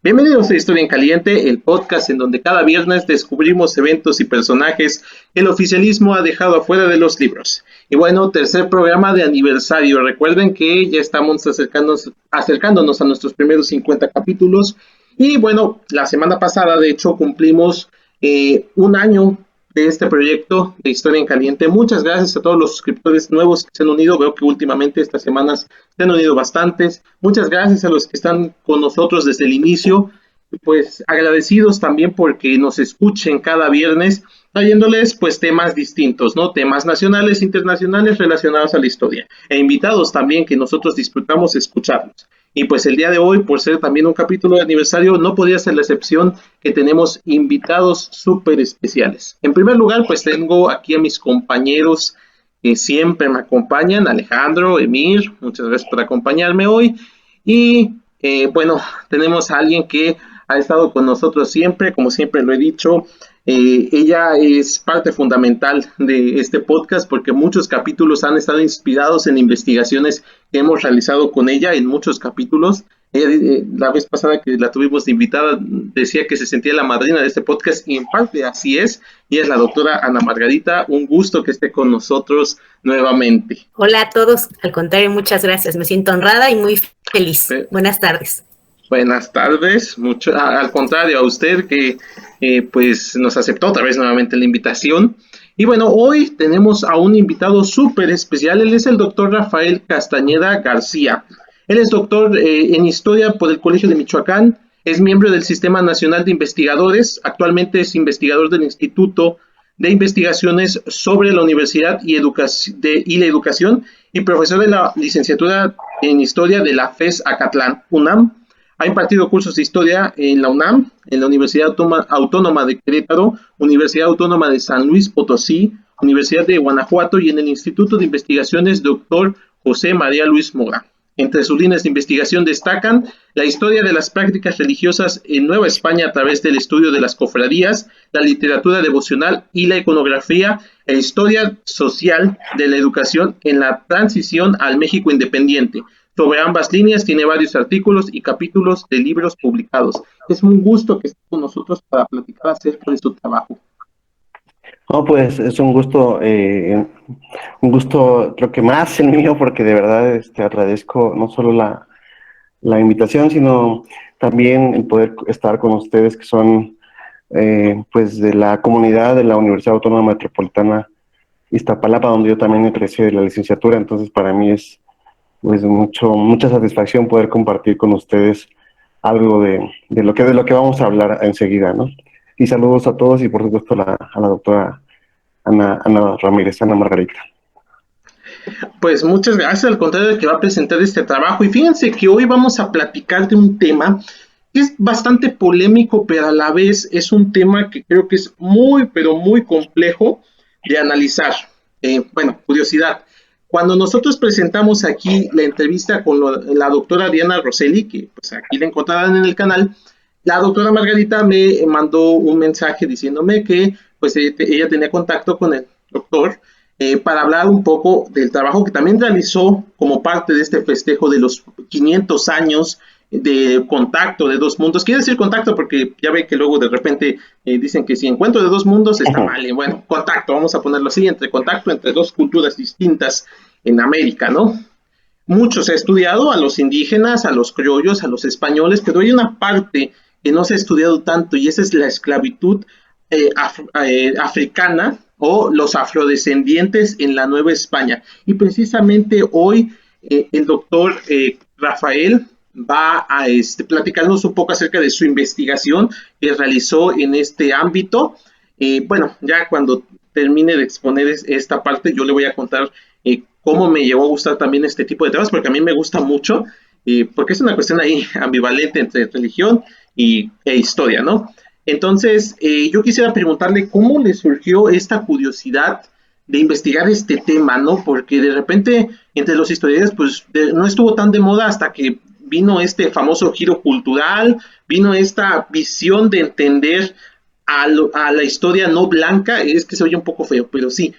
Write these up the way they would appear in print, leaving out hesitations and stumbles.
Bienvenidos a Historia en Caliente, el podcast en donde cada viernes descubrimos eventos y personajes que el oficialismo ha dejado afuera de los libros. Y bueno, tercer programa de aniversario. Recuerden que ya estamos acercándonos a nuestros primeros 50 capítulos. Y bueno, la semana pasada, de hecho, cumplimos un año de este proyecto de Historia en Caliente. Muchas gracias a todos los suscriptores nuevos que se han unido. Veo que últimamente estas semanas se han unido bastantes. Muchas gracias a los que están con nosotros desde el inicio. Pues agradecidos también porque nos escuchen cada viernes trayéndoles pues temas distintos, ¿no? Temas nacionales, internacionales relacionados a la historia e invitados también que nosotros disfrutamos escucharlos. Y pues el día de hoy, por ser también un capítulo de aniversario, no podía ser la excepción que tenemos invitados súper especiales. En primer lugar, pues tengo aquí a mis compañeros que siempre me acompañan, Alejandro, Emir, muchas gracias por acompañarme hoy. Y bueno, tenemos a alguien que ha estado con nosotros siempre, como siempre lo he dicho. Ella es parte fundamental de este podcast porque muchos capítulos han estado inspirados en investigaciones que hemos realizado con ella en muchos capítulos. Ella, la vez pasada que la tuvimos de invitada, decía que se sentía la madrina de este podcast y en parte así es. Y es la doctora Ana Margarita. Un gusto que esté con nosotros nuevamente. Hola a todos, al contrario, muchas gracias. Me siento honrada y muy feliz. Buenas tardes. Buenas tardes, al contrario a usted que pues nos aceptó otra vez nuevamente la invitación. Y bueno, hoy tenemos a un invitado súper especial. Él es el doctor Rafael Castañeda García. Él es doctor en Historia por el Colegio de Michoacán, es miembro del Sistema Nacional de Investigadores, actualmente es investigador del Instituto de Investigaciones sobre la Universidad y la Educación y profesor de la licenciatura en Historia de la FES Acatlán, UNAM. Ha impartido cursos de historia en la UNAM, en la Universidad Autónoma de Querétaro, Universidad Autónoma de San Luis Potosí, Universidad de Guanajuato y en el Instituto de Investigaciones Dr. José María Luis Mora. Entre sus líneas de investigación destacan la historia de las prácticas religiosas en Nueva España a través del estudio de las cofradías, la literatura devocional y la iconografía e historia social de la educación en la transición al México independiente. Sobre ambas líneas tiene varios artículos y capítulos de libros publicados. Es un gusto que esté con nosotros para platicar acerca de su trabajo. No, pues es un gusto creo que más el mío, porque de verdad agradezco no solo la invitación, sino también el poder estar con ustedes que son pues de la comunidad de la Universidad Autónoma Metropolitana Iztapalapa, donde yo también egresé de la licenciatura. Entonces para mí es pues mucha satisfacción poder compartir con ustedes algo de lo que vamos a hablar enseguida, ¿no? Y saludos a todos y por supuesto a la doctora Ana Ramírez, Ana Margarita. Pues muchas gracias, al contrario de que va a presentar este trabajo. Y fíjense que hoy vamos a platicar de un tema que es bastante polémico, pero a la vez es un tema que creo que es muy, pero muy complejo de analizar. Bueno, curiosidad. Cuando nosotros presentamos aquí la entrevista con la doctora Diana Rosselli, que pues aquí la encontrarán en el canal, la doctora Margarita me mandó un mensaje diciéndome que pues ella tenía contacto con el doctor para hablar un poco del trabajo que también realizó como parte de este festejo de los 500 años de Contacto de Dos Mundos. Quiere decir contacto porque ya ve que luego de repente dicen que si Encuentro de Dos Mundos está mal. Y bueno, contacto, vamos a ponerlo así, contacto entre dos culturas distintas en América, ¿no? Mucho se ha estudiado a los indígenas, a los criollos, a los españoles, pero hay una parte que no se ha estudiado tanto y esa es la esclavitud africana o los afrodescendientes en la Nueva España. Y precisamente hoy el doctor Rafael va a platicarnos un poco acerca de su investigación que realizó en este ámbito. Bueno, ya cuando termine de exponer esta parte, yo le voy a contar cómo me llevó a gustar también este tipo de temas, porque a mí me gusta mucho, porque es una cuestión ahí ambivalente entre religión e historia, ¿no? Entonces, yo quisiera preguntarle cómo le surgió esta curiosidad de investigar este tema, ¿no? Porque de repente, entre los historiadores, pues no estuvo tan de moda hasta que vino este famoso giro cultural, vino esta visión de entender a la historia no blanca, es que se oye un poco feo, pero sí,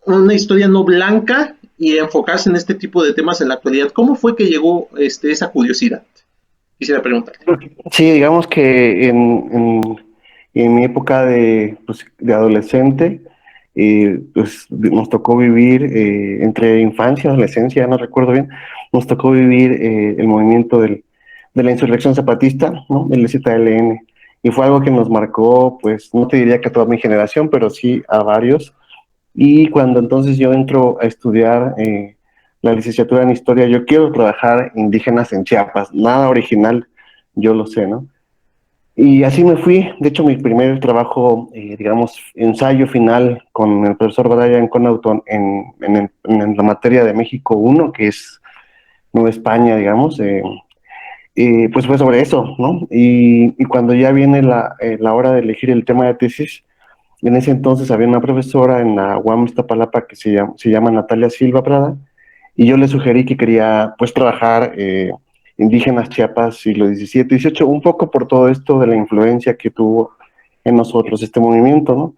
una historia no blanca y enfocarse en este tipo de temas en la actualidad. ¿Cómo fue que llegó esa curiosidad? quisiera preguntar. Sí, digamos que en mi época de adolescente, pues nos tocó vivir entre infancia y adolescencia, no recuerdo bien, nos tocó vivir el movimiento de la insurrección zapatista, ¿no? El ZLN. Y fue algo que nos marcó, pues no te diría que a toda mi generación, pero sí a varios. Y cuando entonces yo entro a estudiar la licenciatura en historia, yo quiero trabajar indígenas en Chiapas, nada original, yo lo sé, ¿no? Y así me fui. De hecho, mi primer trabajo, digamos, ensayo final con el profesor Brian Connaughton en la materia de México 1, que es Nueva España, digamos, pues fue sobre eso, ¿no? Y cuando ya viene la hora de elegir el tema de tesis, en ese entonces había una profesora en la UAM Iztapalapa que se llama Natalia Silva Prada, y yo le sugerí que quería pues trabajar indígenas Chiapas siglo XVII, XVIII, un poco por todo esto de la influencia que tuvo en nosotros este movimiento, ¿no?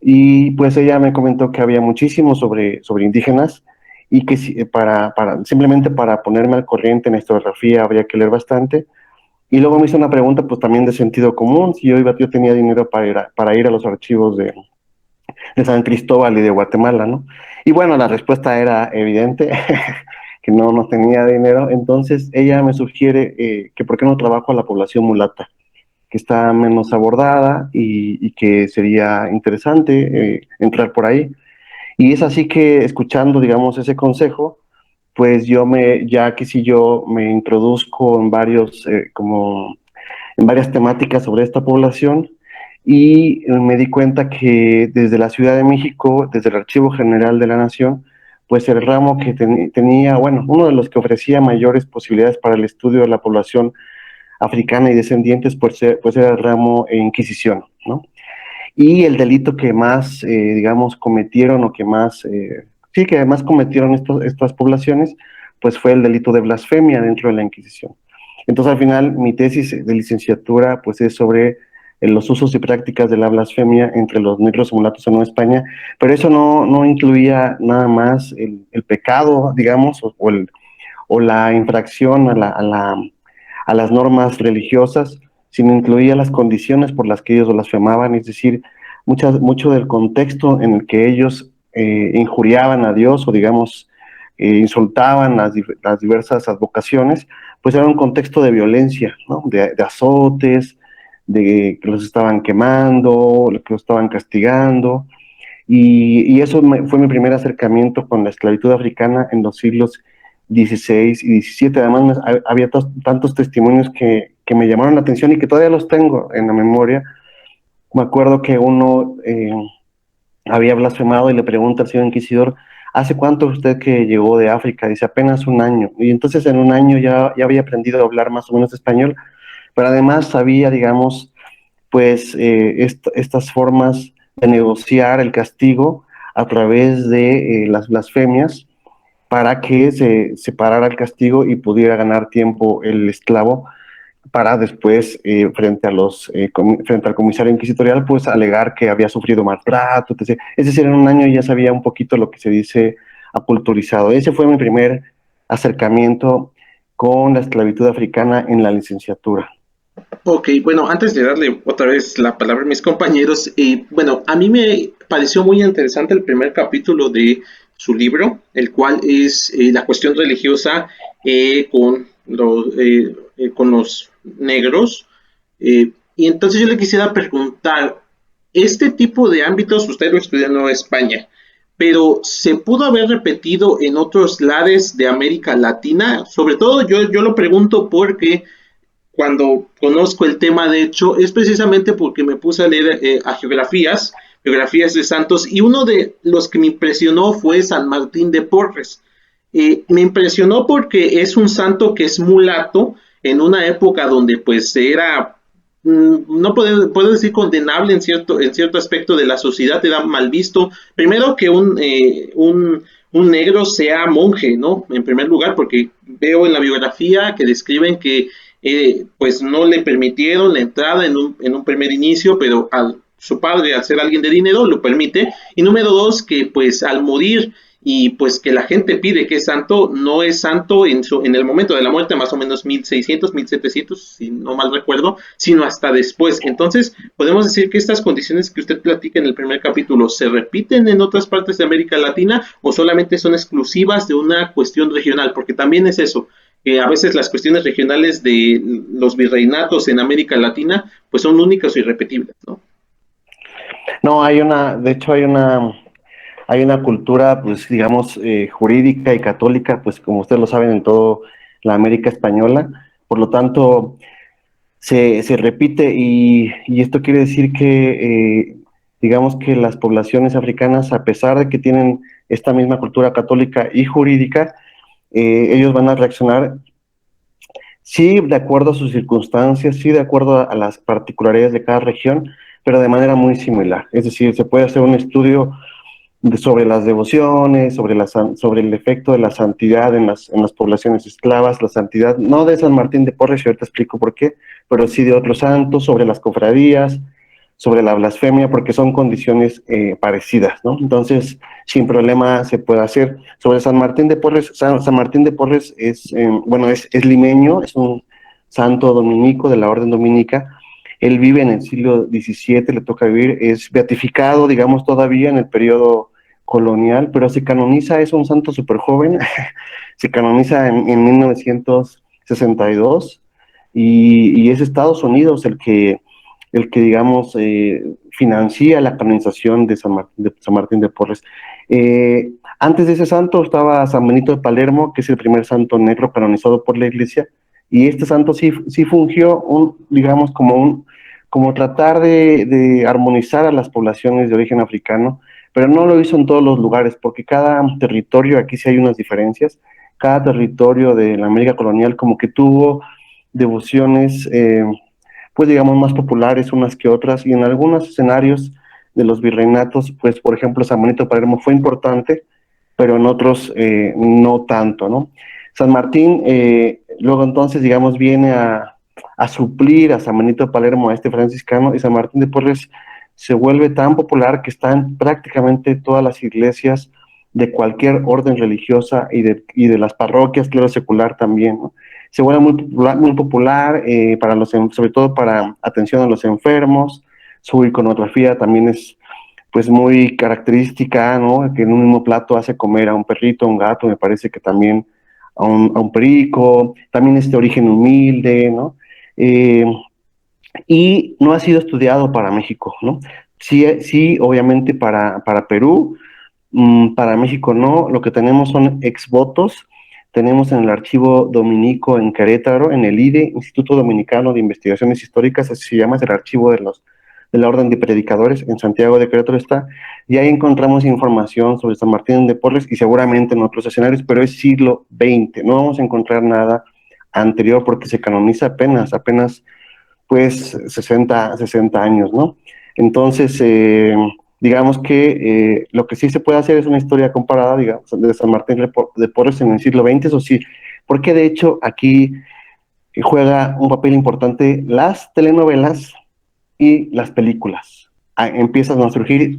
Y pues ella me comentó que había muchísimo sobre indígenas y que simplemente para ponerme al corriente en historiografía habría que leer bastante. Y luego me hizo una pregunta pues también de sentido común, si yo tenía dinero para ir a los archivos de San Cristóbal y de Guatemala, ¿no? Y bueno, la respuesta era evidente, que no tenía dinero. Entonces ella me sugiere que por qué no trabajo a la población mulata, que está menos abordada y que sería interesante entrar por ahí. Y es así que escuchando, digamos, ese consejo, pues ya que si yo me introduzco en varias temáticas sobre esta población, y me di cuenta que desde la Ciudad de México, desde el Archivo General de la Nación, pues el ramo que tenía, bueno, uno de los que ofrecía mayores posibilidades para el estudio de la población africana y descendientes, pues era el ramo Inquisición, ¿no? Y el delito que más, digamos, cometieron o que más, sí, que además cometieron estas poblaciones, pues fue el delito de blasfemia dentro de la Inquisición. Entonces, al final, mi tesis de licenciatura, pues es sobre los usos y prácticas de la blasfemia entre los negros mulatos en Nueva España, pero eso no incluía nada más el pecado, digamos, o la infracción a las normas religiosas, sino incluía las condiciones por las que ellos blasfemaban, es decir, mucho del contexto en el que ellos injuriaban a Dios o, digamos, insultaban las diversas advocaciones, pues era un contexto de violencia, ¿no? De azotes, de que los estaban quemando, que los estaban castigando, y eso fue mi primer acercamiento con la esclavitud africana en los siglos XVI y XVII. Además, había tantos testimonios que me llamaron la atención y que todavía los tengo en la memoria. Me acuerdo que uno había blasfemado y le pregunta al señor inquisidor, ¿hace cuánto usted que llegó de África? Dice, apenas un año. Y entonces en un año ya había aprendido a hablar más o menos español, pero además sabía, digamos, pues estas formas de negociar el castigo a través de las blasfemias para que se separara el castigo y pudiera ganar tiempo el esclavo para después, frente al comisario inquisitorial, pues alegar que había sufrido maltrato, etc. Es decir, en un año ya sabía un poquito lo que se dice aculturizado. Ese fue mi primer acercamiento con la esclavitud africana en la licenciatura. Ok, bueno, antes de darle otra vez la palabra a mis compañeros, bueno, a mí me pareció muy interesante el primer capítulo de su libro, el cual es la cuestión religiosa con los negros. Y entonces yo le quisiera preguntar, este tipo de ámbitos usted lo estudió en Nueva España, pero ¿se pudo haber repetido en otros lares de América Latina? Sobre todo yo lo pregunto porque cuando conozco el tema, de hecho, es precisamente porque me puse a leer a biografías de santos, y uno de los que me impresionó fue San Martín de Porres. Me impresionó porque es un santo que es mulato en una época donde pues era, no puedo decir condenable en cierto aspecto de la sociedad, era mal visto. Primero que un negro sea monje, ¿no? En primer lugar, porque veo en la biografía que describen que pues no le permitieron la entrada en un primer inicio, pero su padre, al ser alguien de dinero, lo permite. Y número dos, que pues al morir y pues que la gente pide que es santo, no es santo en el momento de la muerte, más o menos 1600, 1700, si no mal recuerdo, sino hasta después. Entonces, podemos decir que estas condiciones que usted platica en el primer capítulo se repiten en otras partes de América Latina o solamente son exclusivas de una cuestión regional, porque también es eso. A veces las cuestiones regionales de los virreinatos en América Latina pues son únicas y irrepetibles, ¿no? No, de hecho hay una cultura, pues digamos, jurídica y católica, pues como ustedes lo saben, en toda la América española. Por lo tanto, se repite y esto quiere decir que, digamos que las poblaciones africanas, a pesar de que tienen esta misma cultura católica y jurídica, ellos van a reaccionar, sí, de acuerdo a sus circunstancias, sí, de acuerdo a las particularidades de cada región, pero de manera muy similar. Es decir, se puede hacer un estudio sobre las devociones, sobre el efecto de la santidad en las poblaciones esclavas, la santidad, no de San Martín de Porres, y ahorita explico por qué, pero sí de otros santos, sobre las cofradías, sobre la blasfemia, porque son condiciones parecidas, ¿no? Entonces, sin problema se puede hacer. Sobre San Martín de Porres, San Martín de Porres es, bueno, es limeño, es un santo dominico de la orden dominica. Él vive en el siglo XVII, le toca vivir, es beatificado, digamos, todavía en el periodo colonial, pero se canoniza, es un santo súper joven, se canoniza en 1962 y es Estados Unidos el que digamos, financia la canonización de San Martín de Porres. Antes de ese santo estaba San Benito de Palermo, que es el primer santo negro canonizado por la Iglesia, y este santo sí fungió, digamos, como tratar de armonizar a las poblaciones de origen africano, pero no lo hizo en todos los lugares, porque cada territorio, aquí sí hay unas diferencias, cada territorio de la América colonial como que tuvo devociones, pues digamos, más populares unas que otras, y en algunos escenarios de los virreinatos, pues por ejemplo, San Benito de Palermo fue importante, pero en otros no tanto, ¿no? San Martín, luego entonces, digamos, viene a suplir a San Benito de Palermo, a este franciscano, y San Martín de Porres se vuelve tan popular que está en prácticamente todas las iglesias de cualquier orden religiosa y de las parroquias, clero secular también, ¿no? Se vuelve muy popular para sobre todo para atención a los enfermos. Su iconografía también es pues muy característica, ¿no? Que en un mismo plato hace comer a un perrito, a un gato, me parece que también a un perico, también es de origen humilde, ¿no? Eh, y no ha sido estudiado para México, ¿no? Sí, sí obviamente para Perú, para México no, lo que tenemos son exvotos, tenemos en el archivo dominico en Querétaro, en el IDE, Instituto Dominicano de Investigaciones Históricas, así se llama, es el archivo de la Orden de Predicadores, en Santiago de Querétaro está, y ahí encontramos información sobre San Martín de Porres y seguramente en otros escenarios, pero es siglo XX, no vamos a encontrar nada anterior porque se canoniza apenas pues 60 años, ¿no? Entonces, digamos que lo que sí se puede hacer es una historia comparada, digamos, de San Martín de Porres en el siglo XX, eso sí, porque de hecho aquí juega un papel importante las telenovelas y las películas. Empiezan a surgir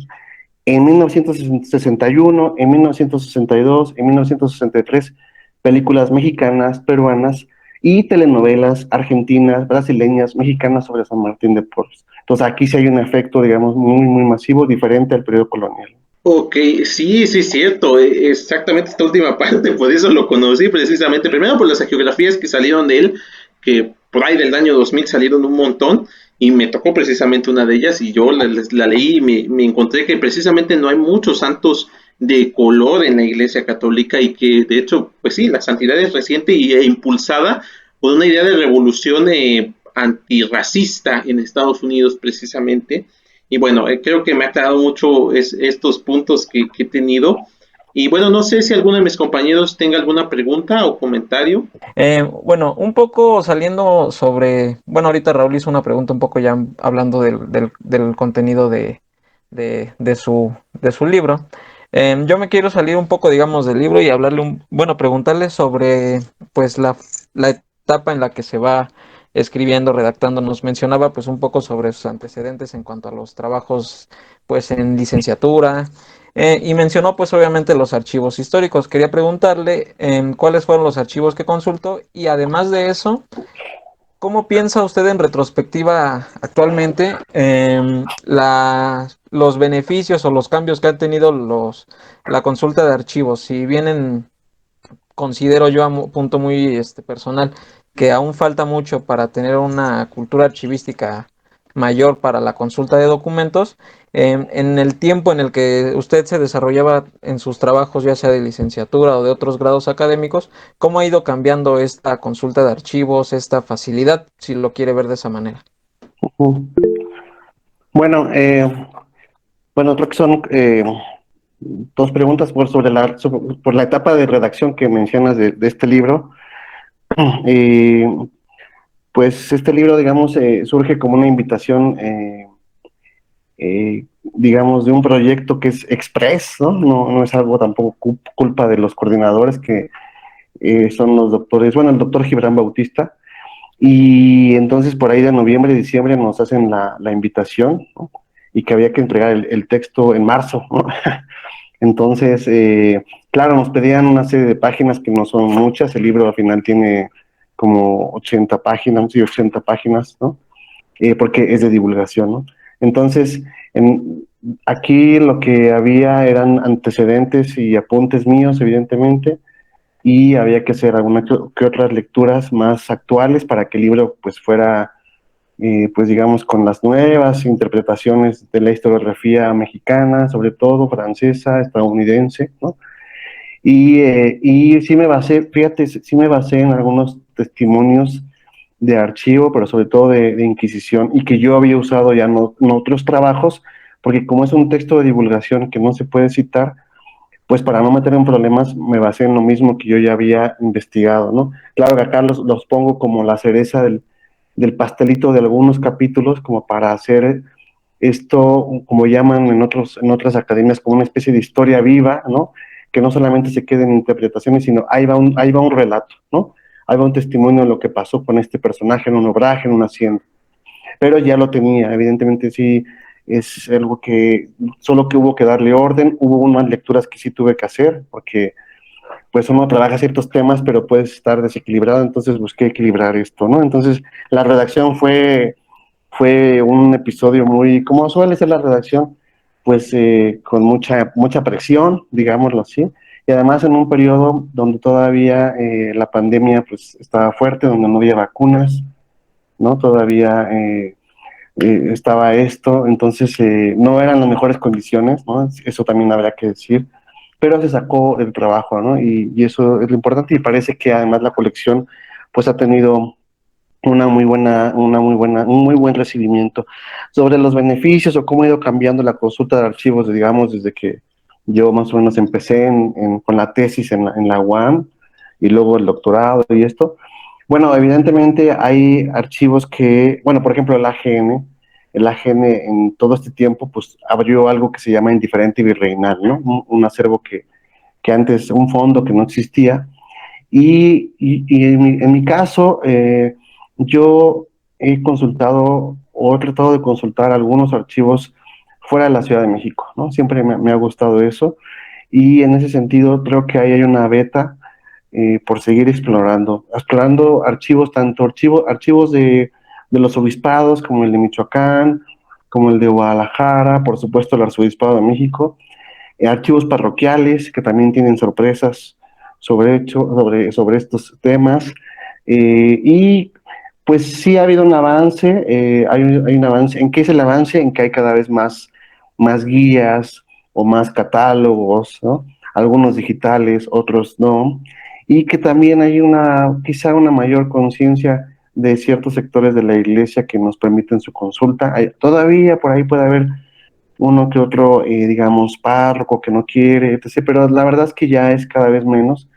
en 1961, en 1962, en 1963, películas mexicanas, peruanas y telenovelas argentinas, brasileñas, mexicanas sobre San Martín de Porres. Entonces aquí sí hay un efecto, digamos, muy masivo, diferente al periodo colonial. Ok, sí, sí, cierto, exactamente esta última parte, por eso lo conocí precisamente, primero por las geografías que salieron de él, que por ahí del año 2000 salieron un montón, y me tocó precisamente una de ellas, y yo la leí y me encontré que precisamente no hay muchos santos de color en la Iglesia Católica, y que de hecho, pues sí, la santidad es reciente e impulsada por una idea de revolución antirracista en Estados Unidos precisamente. Y bueno, creo que me ha aclarado mucho estos puntos que he tenido. Y bueno, no sé si alguno de mis compañeros tenga alguna pregunta o comentario. Bueno, un poco saliendo sobre, bueno, ahorita Raúl hizo una pregunta un poco ya hablando del contenido de su libro. Yo me quiero salir un poco, digamos, del libro y hablarle bueno, preguntarle sobre, pues, la etapa en la que se va escribiendo, redactando. Nos mencionaba, pues, un poco sobre sus antecedentes en cuanto a los trabajos, pues, en licenciatura. Y mencionó pues obviamente los archivos históricos. Quería preguntarle cuáles fueron los archivos que consultó y además de eso, ¿cómo piensa usted en retrospectiva actualmente los beneficios o los cambios que han tenido la consulta de archivos? Si vienen, considero yo a punto muy personal, que aún falta mucho para tener una cultura archivística mayor para la consulta de documentos. En el tiempo en el que usted se desarrollaba en sus trabajos, ya sea de licenciatura o de otros grados académicos, ¿cómo ha ido cambiando esta consulta de archivos, esta facilidad, si lo quiere ver de esa manera? Ujú. Bueno, creo que son dos preguntas por la etapa de redacción que mencionas de este libro. Eh, pues este libro, digamos, surge como una invitación, digamos, de un proyecto que es express, ¿no? No es algo tampoco culpa de los coordinadores que son los doctores, bueno, el doctor Gibran Bautista, y entonces por ahí de noviembre, diciembre nos hacen la invitación, ¿no? Y que había que entregar el texto en marzo, ¿no? Entonces, claro, nos pedían una serie de páginas que no son muchas, el libro al final tiene como 80 páginas, sí, 80 páginas, ¿no? Porque es de divulgación, ¿no? Entonces, aquí lo que había eran antecedentes y apuntes míos, evidentemente, y había que hacer algunas que otras lecturas más actuales para que el libro pues fuera, pues digamos, con las nuevas interpretaciones de la historiografía mexicana, sobre todo francesa, estadounidense, ¿no? Y sí me basé, fíjate, sí me basé en algunos testimonios de archivo, pero sobre todo de Inquisición, y que yo había usado ya en otros trabajos, porque como es un texto de divulgación que no se puede citar, pues para no meter en problemas me basé en lo mismo que yo ya había investigado, ¿no? Claro que acá los pongo como la cereza del pastelito de algunos capítulos, como para hacer esto, como llaman en otras academias, como una especie de historia viva, ¿no? Que no solamente se quede en interpretaciones, sino ahí va un relato, ¿no? Ahí va un testimonio de lo que pasó con este personaje en un obraje, en una hacienda. Pero ya lo tenía, evidentemente sí, es algo que solo que hubo que darle orden, hubo unas lecturas que sí tuve que hacer, porque pues uno trabaja ciertos temas, pero puedes estar desequilibrado, entonces busqué equilibrar esto, ¿no? Entonces la redacción fue un episodio muy, como suele ser la redacción, pues con mucha presión, digámoslo así, y además en un periodo donde todavía la pandemia pues estaba fuerte, donde no había vacunas, ¿no? Todavía estaba esto, entonces no eran las mejores condiciones, ¿no? Eso también habría que decir, pero se sacó el trabajo, ¿no? Y eso es lo importante y parece que además la colección pues ha tenido un muy buen recibimiento. Sobre los beneficios o cómo ha ido cambiando la consulta de archivos, digamos, desde que yo más o menos empecé con la tesis en la UAM y luego el doctorado y esto. Bueno, evidentemente hay archivos que, bueno, por ejemplo, el AGN en todo este tiempo, pues abrió algo que se llama indiferente virreinal, ¿no? Un acervo que antes, un fondo que no existía, y en mi caso, yo he consultado o he tratado de consultar algunos archivos fuera de la Ciudad de México, ¿no? Siempre me ha gustado eso y en ese sentido creo que ahí hay una beta por seguir explorando archivos, tanto archivos de los obispados como el de Michoacán, como el de Guadalajara, por supuesto el Arzobispado de México, archivos parroquiales que también tienen sorpresas sobre estos temas. Y pues sí ha habido un avance, hay un avance. ¿En qué es el avance? En que hay cada vez más guías o más catálogos, ¿no? Algunos digitales, otros no. Y que también hay quizá una mayor conciencia de ciertos sectores de la iglesia que nos permiten su consulta. Todavía por ahí puede haber uno que otro, digamos, párroco que no quiere, etc. Pero la verdad es que ya es cada vez menos.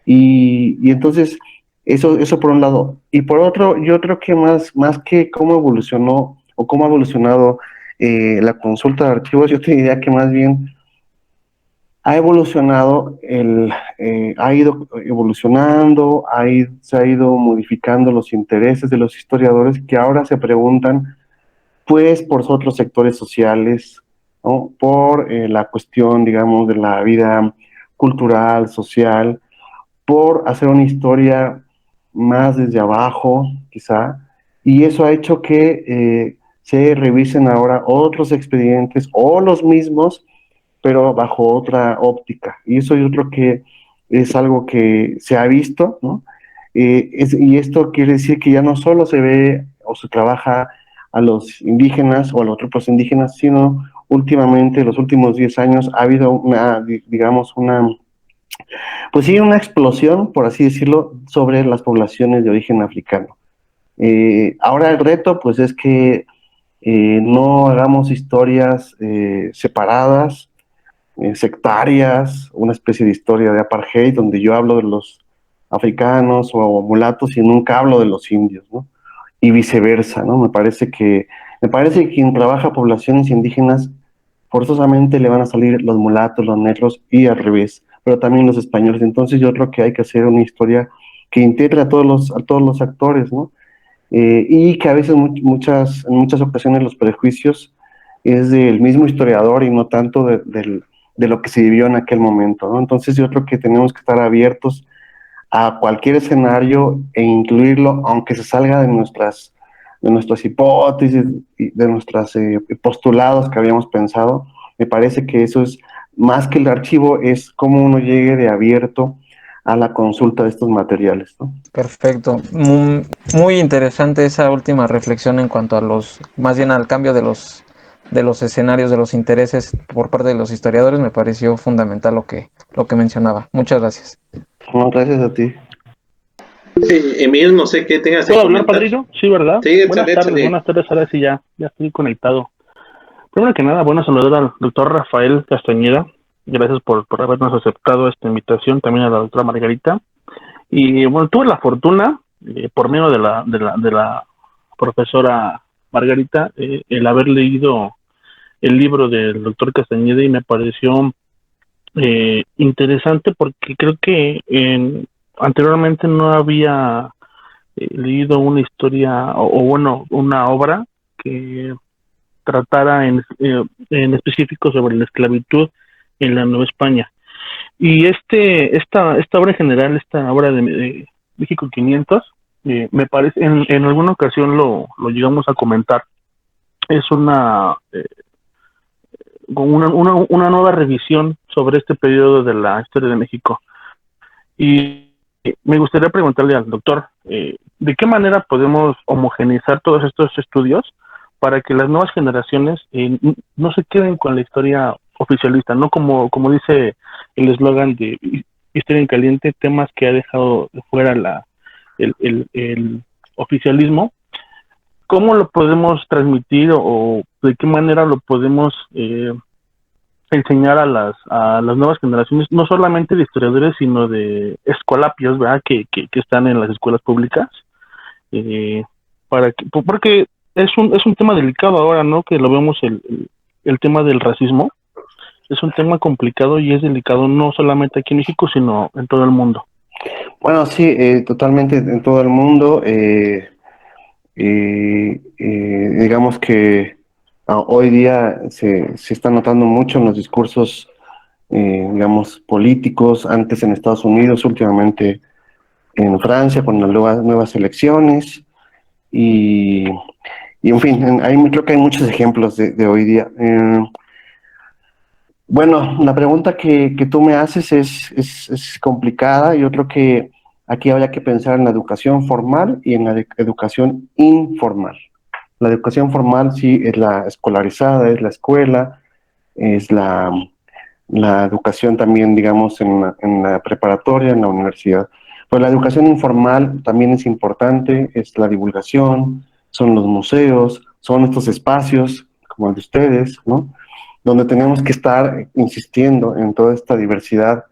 Y entonces, eso por un lado. Y por otro, yo creo que más que cómo evolucionó o cómo ha evolucionado la consulta de archivos, yo te diría que más bien ha evolucionado, ha ido evolucionando, se ha ido modificando los intereses de los historiadores que ahora se preguntan, pues, por otros sectores sociales, ¿no? Por la cuestión, digamos, de la vida cultural, social, por hacer una historia más desde abajo, quizá, y eso ha hecho que se revisen ahora otros expedientes o los mismos, pero bajo otra óptica. Y eso yo creo que es algo que se ha visto, ¿no? Y esto quiere decir que ya no solo se ve o se trabaja a los indígenas o a los grupos indígenas, sino últimamente, los últimos 10 años, ha habido digamos, pues sí, una explosión, por así decirlo, sobre las poblaciones de origen africano. Ahora el reto, pues, es que no hagamos historias separadas, sectarias, una especie de historia de apartheid, donde yo hablo de los africanos o mulatos y nunca hablo de los indios, ¿no? Y viceversa, ¿no? Me parece que quien trabaja poblaciones indígenas forzosamente le van a salir los mulatos, los negros y al revés, pero también los españoles. Entonces yo creo que hay que hacer una historia que integre a todos los actores, ¿no? Y que a veces en muchas ocasiones los prejuicios es del mismo historiador y no tanto de lo que se vivió en aquel momento, ¿no? Entonces yo creo que tenemos que estar abiertos a cualquier escenario e incluirlo, aunque se salga de nuestras hipótesis y de nuestros postulados que habíamos pensado. Me parece que eso es, más que el archivo, es cómo uno llegue de abierto a la consulta de estos materiales, ¿no? Perfecto. Muy interesante esa última reflexión en cuanto a más bien al cambio de los escenarios, de los intereses por parte de los historiadores. Me pareció fundamental lo que mencionaba. Muchas gracias. No, gracias a ti. Emil, no sé qué tengas que ¿Puedo hablar, comentar. padrino? Sí, ¿verdad? Sí, Buenas tardes, ahora sí ya estoy conectado. Primero que nada, bueno, saludar al doctor Rafael Castañeda. Gracias por habernos aceptado esta invitación, también a la doctora Margarita. Y bueno, tuve la fortuna, por medio de la profesora Margarita, el haber leído el libro del doctor Castañeda, y me pareció interesante porque creo que anteriormente no había leído una historia o bueno, una obra que tratara en específico sobre la esclavitud en la Nueva España. Y esta obra en general, esta obra de México 500, me parece, en alguna ocasión lo llegamos a comentar, es una nueva revisión sobre este periodo de la historia de México. Y me gustaría preguntarle al doctor, ¿de qué manera podemos homogeneizar todos estos estudios para que las nuevas generaciones no se queden con la historia oficialista, no como dice el eslogan de Historia en Caliente, temas que ha dejado fuera el oficialismo? ¿Cómo lo podemos transmitir o de qué manera lo podemos enseñar a las nuevas generaciones, no solamente de historiadores, sino de escolapios, ¿verdad? Que están en las escuelas públicas, porque es un tema delicado ahora, ¿no? Que lo vemos el tema del racismo. Es un tema complicado y es delicado no solamente aquí en México, sino en todo el mundo. Bueno, sí, totalmente en todo el mundo. Digamos que hoy día se está notando mucho en los discursos, digamos, políticos, antes en Estados Unidos, últimamente en Francia, con las nuevas elecciones, y en fin, creo que hay muchos ejemplos de hoy día. Bueno, la pregunta que tú me haces es complicada. Yo creo que aquí habría que pensar en la educación formal y en la educación informal. La educación formal sí es la escolarizada, es la escuela, es la educación también, digamos, en la preparatoria, en la universidad. Pues la educación informal también es importante, es la divulgación, son los museos, son estos espacios como el de ustedes, ¿no? Donde tenemos que estar insistiendo en toda esta diversidad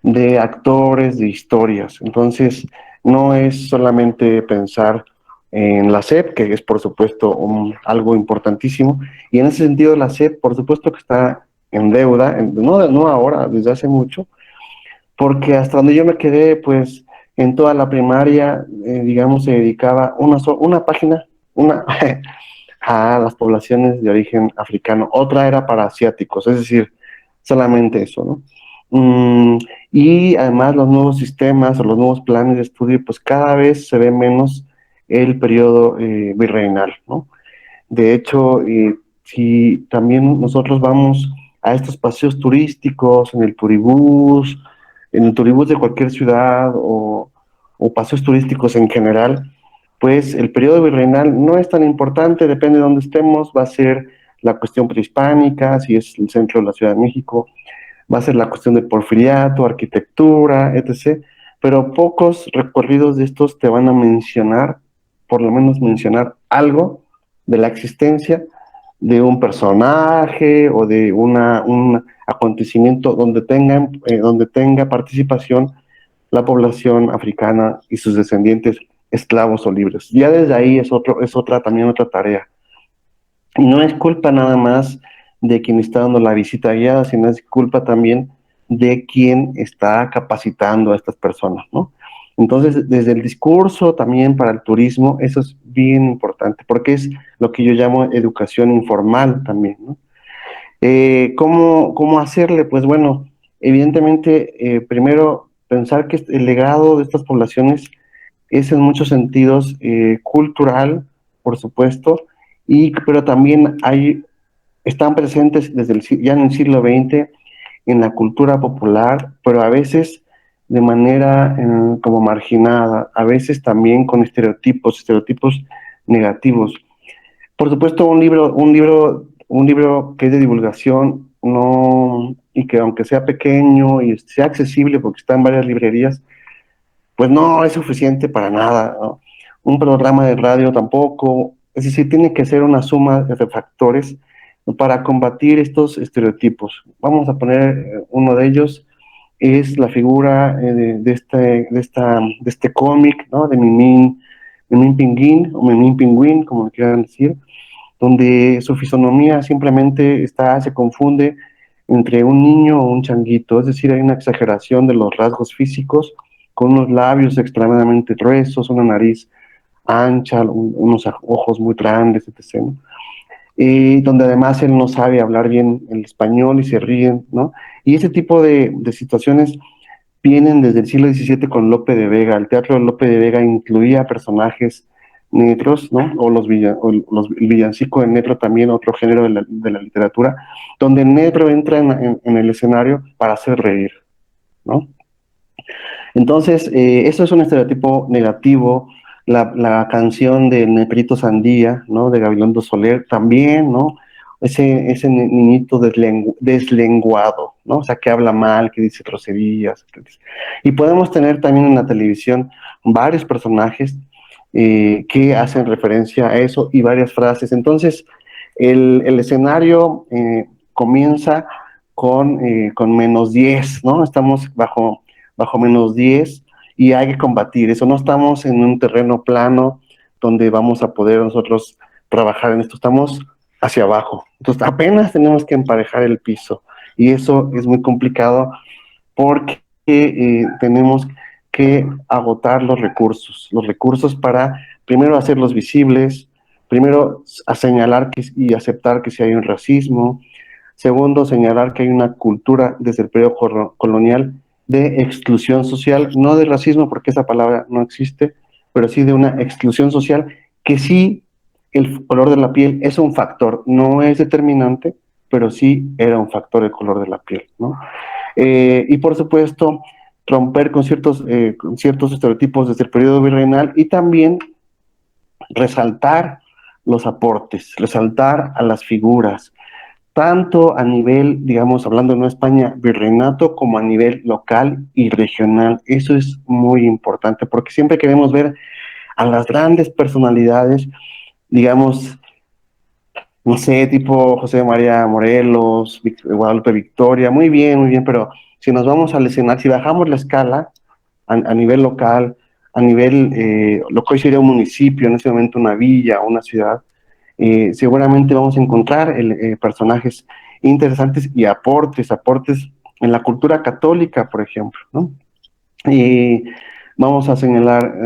de actores, de historias. Entonces, no es solamente pensar en la SEP, que es por supuesto algo importantísimo, y en ese sentido la SEP por supuesto que está en deuda, no ahora, desde hace mucho, porque hasta donde yo me quedé, pues en toda la primaria, digamos, se dedicaba una página, a las poblaciones de origen africano, otra era para asiáticos, es decir, solamente eso, ¿no? Y además los nuevos sistemas o los nuevos planes de estudio, pues cada vez se ve menos el periodo virreinal, ¿no? De hecho, si también nosotros vamos a estos paseos turísticos, en el turibús de cualquier ciudad o paseos turísticos en general, pues el periodo virreinal no es tan importante, depende de dónde estemos, va a ser la cuestión prehispánica, si es el centro de la Ciudad de México, va a ser la cuestión de porfiriato, arquitectura, etc. Pero pocos recorridos de estos te van a mencionar, por lo menos mencionar algo de la existencia de un personaje o de un acontecimiento donde tenga participación la población africana y sus descendientes esclavos o libres. Ya desde ahí también otra tarea. Y no es culpa nada más de quien está dando la visita guiada, sino es culpa también de quien está capacitando a estas personas, ¿no? Entonces, desde el discurso también para el turismo, eso es bien importante, porque es lo que yo llamo educación informal también, ¿no? ¿Cómo hacerle? Pues bueno, evidentemente, primero pensar que el legado de estas poblaciones es en muchos sentidos cultural, por supuesto, pero también están presentes ya en el siglo XX en la cultura popular, pero a veces de manera como marginada, a veces también con estereotipos negativos. Por supuesto, un libro que es de divulgación, no, y que aunque sea pequeño y sea accesible porque está en varias librerías, pues no es suficiente para nada, ¿no? Un programa de radio tampoco, es decir, tiene que ser una suma de factores para combatir estos estereotipos. Vamos a poner uno de ellos, es la figura de este cómic, ¿no? De Mimín Pinguín, o Mimín Pingüín, como quieran decir, donde su fisonomía simplemente se confunde entre un niño o un changuito, es decir, hay una exageración de los rasgos físicos, con unos labios extremadamente gruesos, una nariz ancha, unos ojos muy grandes, etc., ¿no? Donde además él no sabe hablar bien el español y se ríen, ¿no? Y ese tipo de situaciones vienen desde el siglo XVII con Lope de Vega. El teatro de Lope de Vega incluía personajes negros, ¿no? El villancico de negro también, otro género de la literatura, donde el negro entra en el escenario para hacer reír, ¿no? Entonces, eso es un estereotipo negativo. La canción del Negrito Sandía, ¿no? De Gabilondo Soler, también, ¿no? Ese niñito deslenguado, ¿no? O sea, que habla mal, que dice groserías. Y podemos tener también en la televisión varios personajes que hacen referencia a eso y varias frases. Entonces, el escenario comienza con -10, ¿no? Estamos bajo -10 y hay que combatir eso. No estamos en un terreno plano donde vamos a poder nosotros trabajar en esto, estamos hacia abajo. Entonces apenas tenemos que emparejar el piso y eso es muy complicado porque tenemos que agotar los recursos para primero hacerlos visibles, primero a señalar y aceptar que si hay un racismo, segundo señalar que hay una cultura desde el periodo colonial de exclusión social, no de racismo porque esa palabra no existe, pero sí de una exclusión social que sí el color de la piel es un factor, no es determinante, pero sí era un factor el color de la piel, ¿no? Y por supuesto, romper con ciertos estereotipos desde el periodo virreinal y también resaltar los aportes, resaltar a las figuras, tanto a nivel, digamos, hablando de Nueva España, virreinato, como a nivel local y regional. Eso es muy importante, porque siempre queremos ver a las grandes personalidades, digamos, no sé, tipo José María Morelos, Guadalupe Victoria, muy bien, pero si nos vamos al escenario, si bajamos la escala a nivel local, a nivel, lo que hoy sería un municipio, en este momento una villa o una ciudad, seguramente vamos a encontrar personajes interesantes y aportes en la cultura católica, por ejemplo, ¿no? Y vamos a señalar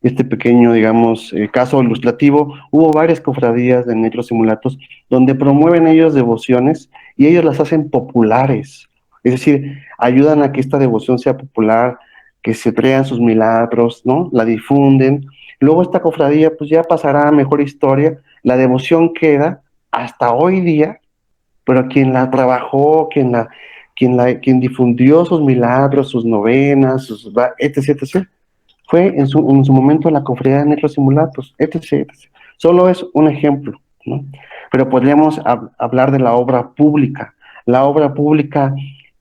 este pequeño, digamos, caso ilustrativo, hubo varias cofradías de negros y mulatos donde promueven ellos devociones y ellos las hacen populares. Es decir, ayudan a que esta devoción sea popular, que se crean sus milagros, ¿no? La difunden. Luego esta cofradía pues ya pasará a mejor historia, la devoción queda hasta hoy día, pero quien la trabajó, quien difundió sus milagros, sus novenas, etc., etc., fue en su momento la cofradía de negros y mulatos, etc., etc. Solo es un ejemplo, ¿no? Pero podríamos hablar de la obra pública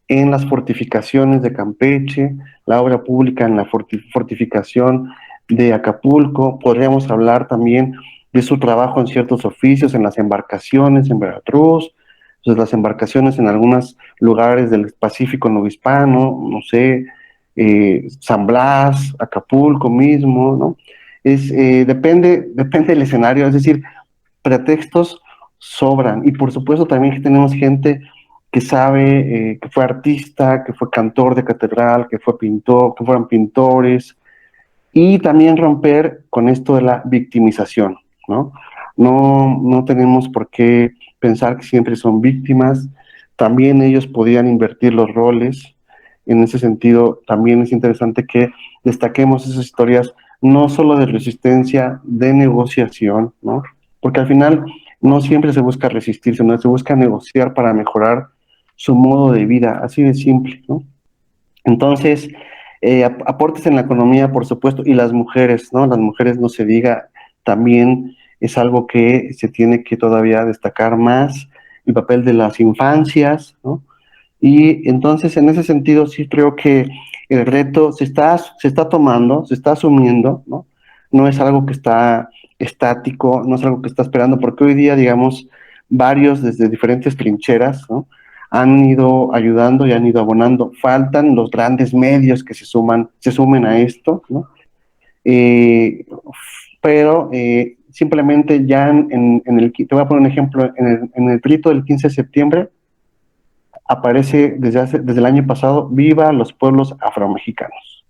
en las fortificaciones de Campeche, la obra pública en la fortificación de Acapulco, podríamos hablar también de su trabajo en ciertos oficios, en las embarcaciones en Veracruz, pues las embarcaciones en algunos lugares del Pacífico novohispano, no sé, San Blas, Acapulco mismo, ¿no? Depende del escenario, es decir, pretextos sobran. Y por supuesto también que tenemos gente que sabe, que fue artista, que fue cantor de catedral, que fue pintor, que fueron pintores, y también romper con esto de la victimización, ¿no? No tenemos por qué pensar que siempre son víctimas, también ellos podían invertir los roles. En ese sentido, también es interesante que destaquemos esas historias no solo de resistencia, de negociación, ¿no? Porque al final no siempre se busca resistir, sino se busca negociar para mejorar su modo de vida, así de simple, ¿no? Entonces, aportes en la economía, por supuesto, y las mujeres, ¿no? Las mujeres, no se diga, también es algo que se tiene que todavía destacar más, el papel de las infancias, ¿no? Y entonces, en ese sentido, sí creo que el reto se está tomando, se está asumiendo, ¿no? No es algo que está estático, no es algo que está esperando, porque hoy día, digamos, varios desde diferentes trincheras, ¿no? Han ido ayudando y han ido abonando. Faltan los grandes medios que se sumen a esto, ¿no? Eh, pero simplemente ya te voy a poner un ejemplo, en el grito del 15 de septiembre aparece desde el año pasado, viva los pueblos afromexicanos.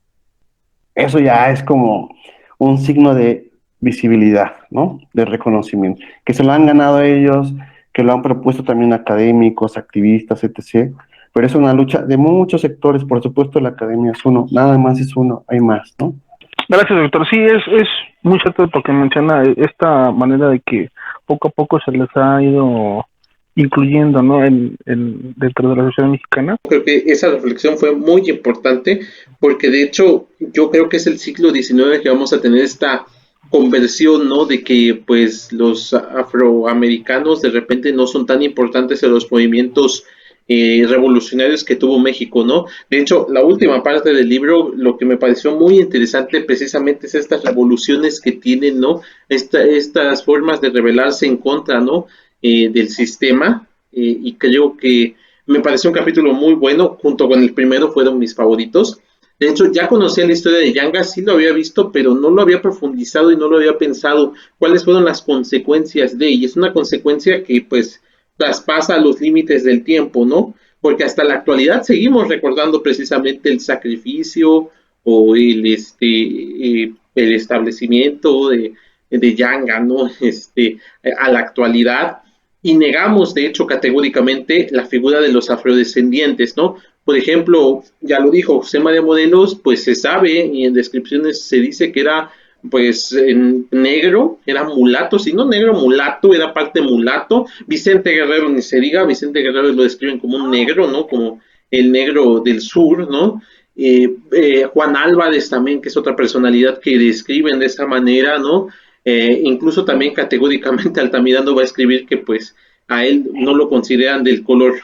Eso ya es como un signo de visibilidad, ¿no? De reconocimiento, que se lo han ganado ellos, que lo han propuesto también académicos, activistas, etc. Pero es una lucha de muchos sectores, por supuesto la academia es uno, nada más es uno, hay más, ¿no? Gracias, doctor. Sí, es muy cierto lo que menciona, esta manera de que poco a poco se les ha ido incluyendo, ¿no? Dentro de la sociedad mexicana. Creo que esa reflexión fue muy importante porque de hecho yo creo que es el siglo XIX que vamos a tener esta conversión, ¿no? De que pues los afroamericanos de repente no son tan importantes en los movimientos revolucionarios que tuvo México, ¿no? De hecho, la última parte del libro, lo que me pareció muy interesante precisamente es estas revoluciones que tienen, ¿no? Estas formas de rebelarse en contra, ¿no? Del sistema, y creo que me pareció un capítulo muy bueno, junto con el primero fueron mis favoritos. De hecho, ya conocía la historia de Yanga, sí lo había visto, pero no lo había profundizado y no lo había pensado cuáles fueron las consecuencias de, y es una consecuencia que pues traspasa los límites del tiempo, ¿no? Porque hasta la actualidad seguimos recordando precisamente el sacrificio o el establecimiento de Yanga, ¿no? A la actualidad, y negamos, de hecho, categóricamente la figura de los afrodescendientes, ¿no? Por ejemplo, ya lo dijo José María Morelos, pues se sabe y en descripciones se dice que era pues negro, era mulato, si no negro, mulato, era parte mulato. Vicente Guerrero ni se diga, Vicente Guerrero lo describen como un negro, ¿no? Como el negro del sur, ¿no? Juan Álvarez también, que es otra personalidad que describen de esa manera, ¿no? Incluso también categóricamente Altamirano va a escribir que pues a él no lo consideran del color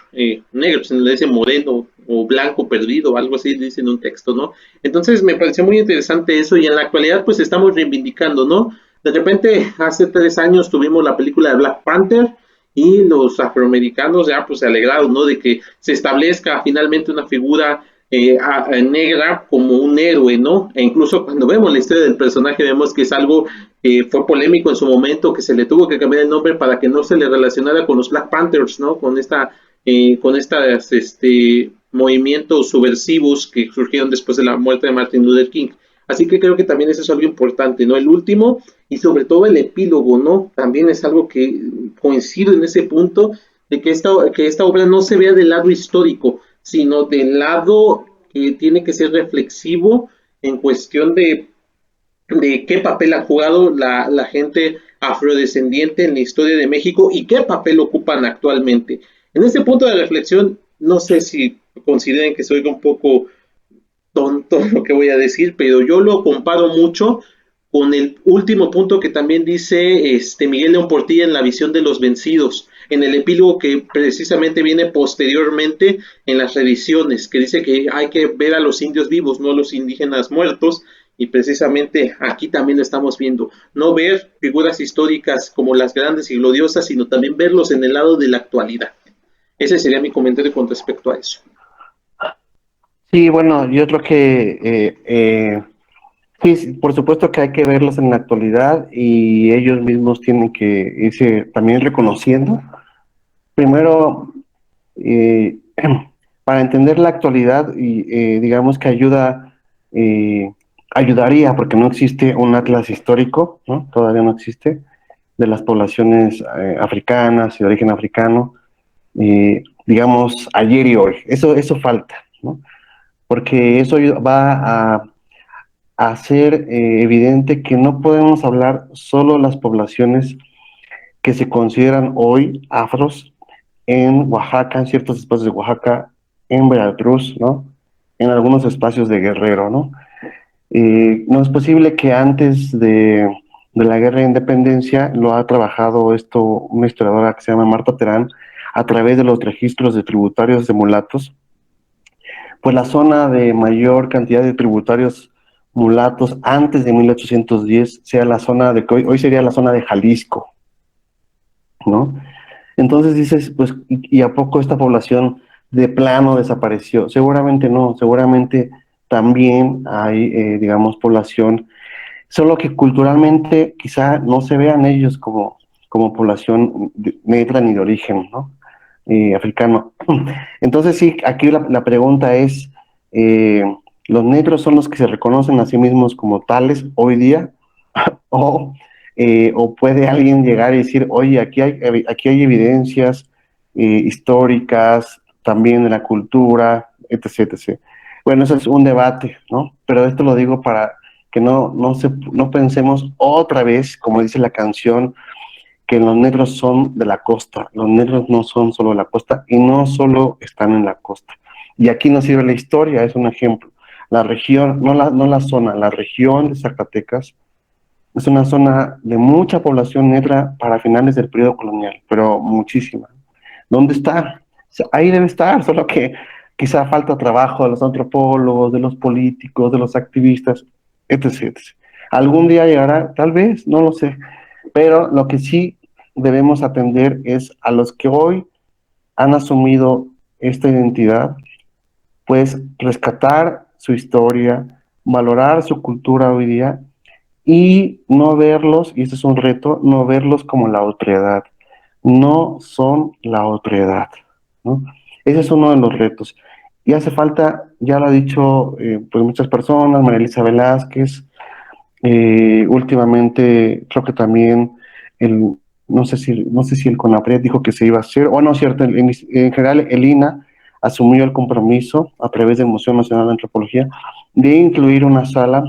negro, sino le dicen moreno o blanco perdido, algo así dice en un texto, ¿no? Entonces me pareció muy interesante eso y en la actualidad pues estamos reivindicando, ¿no? De repente hace 3 años tuvimos la película de Black Panther y los afroamericanos ya pues se alegraron, ¿no? De que se establezca finalmente una figura negra como un héroe, ¿no? E incluso cuando vemos la historia del personaje vemos que es algo que fue polémico en su momento, que se le tuvo que cambiar el nombre para que no se le relacionara con los Black Panthers, ¿no? Con estas movimientos subversivos que surgieron después de la muerte de Martin Luther King. Así que creo que también eso es algo importante, ¿no? El último y sobre todo el epílogo, ¿no? También es algo que coincido en ese punto de que esta obra no se vea del lado histórico, sino del lado que tiene que ser reflexivo en cuestión de qué papel ha jugado la gente afrodescendiente en la historia de México y qué papel ocupan actualmente. En este punto de reflexión, no sé si consideren que soy un poco tonto lo que voy a decir, pero yo lo comparo mucho con el último punto que también dice Miguel León Portilla en La visión de los vencidos, en el epílogo que precisamente viene posteriormente en las revisiones, que dice que hay que ver a los indios vivos, no a los indígenas muertos, y precisamente aquí también lo estamos viendo, no ver figuras históricas como las grandes y gloriosas, sino también verlos en el lado de la actualidad. Ese sería mi comentario con respecto a eso. Sí, bueno, yo creo que sí, por supuesto que hay que verlos en la actualidad y ellos mismos tienen que irse también reconociendo. Primero, eh, para entender la actualidad y digamos que ayudaría, porque no existe un atlas histórico, ¿no? Todavía no existe, de las poblaciones africanas y de origen africano, digamos, ayer y hoy. Eso falta, ¿no? Porque eso va a hacer evidente que no podemos hablar solo de las poblaciones que se consideran hoy afros en Oaxaca, en ciertos espacios de Oaxaca, en Veracruz, ¿no? En algunos espacios de Guerrero, ¿no? No es posible que antes de la guerra de independencia lo ha trabajado esto una historiadora que se llama Marta Terán a través de los registros de tributarios de mulatos, pues la zona de mayor cantidad de tributarios mulatos antes de 1810 sea la zona de que hoy sería la zona de Jalisco, ¿no? Entonces dices, pues, ¿y a poco esta población de plano desapareció? Seguramente no, seguramente también hay, digamos, población, solo que culturalmente quizá no se vean ellos como población negra ni de origen, ¿no? Africano. Entonces sí, aquí la pregunta es, eh, ¿los negros son los que se reconocen a sí mismos como tales hoy día? O, o puede alguien llegar y decir, oye, aquí hay evidencias históricas, también de la cultura, etc, etc. Bueno, eso es un debate, ¿no? Pero esto lo digo para que no pensemos otra vez, como dice la canción, que los negros son de la costa. Los negros no son solo de la costa y no solo están en la costa. Y aquí nos sirve la historia, es un ejemplo. La región, no la zona, la región de Zacatecas es una zona de mucha población negra para finales del periodo colonial, pero muchísima. ¿Dónde está? Ahí debe estar, solo que quizá falta trabajo de los antropólogos, de los políticos, de los activistas, etc, etc. Algún día llegará, tal vez, no lo sé, pero lo que sí debemos atender es a los que hoy han asumido esta identidad, pues rescatar su historia, valorar su cultura hoy día y no verlos, y este es un reto, no verlos como la otredad. No son la otredad, ¿no? Ese es uno de los retos. Y hace falta, ya lo ha dicho pues muchas personas, María Elisa Velázquez, últimamente creo que también el, no sé si el CONAPRED dijo que se iba a hacer, o no, cierto, en general el INA asumió el compromiso a través del Museo Nacional de Antropología de incluir una sala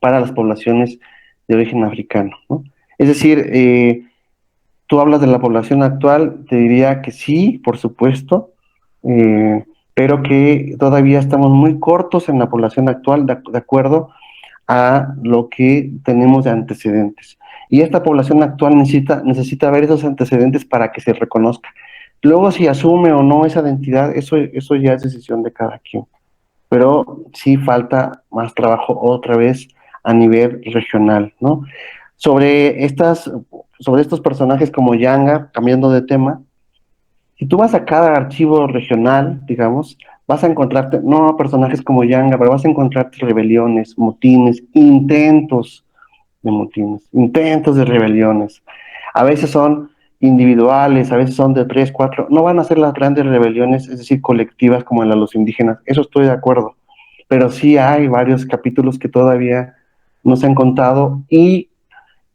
para las poblaciones de origen africano, ¿no? Es decir, tú hablas de la población actual, te diría que sí, por supuesto, pero que todavía estamos muy cortos en la población actual de acuerdo a lo que tenemos de antecedentes. Y esta población actual necesita ver esos antecedentes para que se reconozca. Luego, si asume o no esa identidad, eso ya es decisión de cada quien. Pero sí falta más trabajo otra vez a nivel regional, ¿no? Sobre, sobre estos personajes como Yanga, cambiando de tema, si tú vas a cada archivo regional, digamos, vas a encontrarte, no personajes como Yanga, pero vas a encontrarte rebeliones, motines, intentos de motines, intentos de rebeliones. A veces son individuales, a veces son de tres, cuatro, no van a ser las grandes rebeliones, es decir, colectivas como en la de los indígenas, eso estoy de acuerdo, pero sí hay varios capítulos que todavía no se han contado, y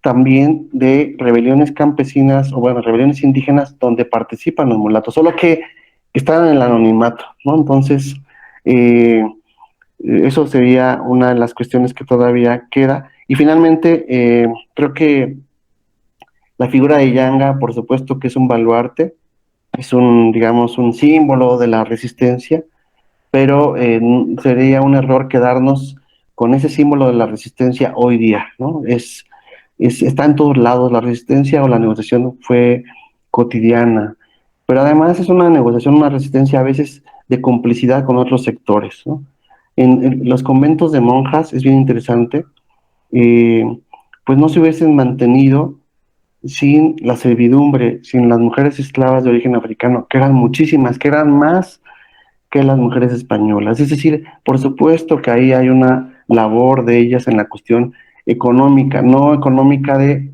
también de rebeliones campesinas, o bueno, rebeliones indígenas donde participan los mulatos, solo que están en el anonimato, ¿no? Entonces, eso sería una de las cuestiones que todavía queda. Y finalmente, creo que la figura de Yanga, por supuesto que es un baluarte, es un, digamos, un símbolo de la resistencia, pero sería un error quedarnos con ese símbolo de la resistencia hoy día, ¿no? Está en todos lados, la resistencia o la negociación fue cotidiana, pero además es una negociación, una resistencia a veces de complicidad con otros sectores, ¿no? En los conventos de monjas es bien interesante, eh, pues no se hubiesen mantenido sin la servidumbre, sin las mujeres esclavas de origen africano, que eran muchísimas, que eran más que las mujeres españolas. Es decir, por supuesto que ahí hay una labor de ellas en la cuestión económica, no económica de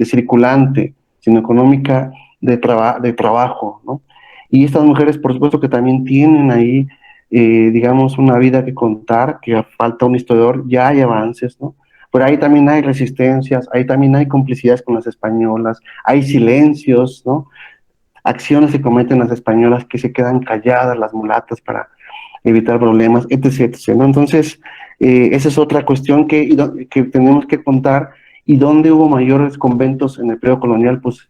circulante, sino económica de trabajo, ¿no? Y estas mujeres, por supuesto que también tienen ahí, digamos, una vida que contar, que falta un historiador, ya hay avances, ¿no? Pero ahí también hay resistencias, ahí también hay complicidades con las españolas, hay silencios, ¿no? Acciones que cometen las españolas que se quedan calladas, las mulatas, para evitar problemas, etc., etc., ¿no? Entonces, esa es otra cuestión que tenemos que contar. ¿Y dónde hubo mayores conventos en el periodo colonial? Pues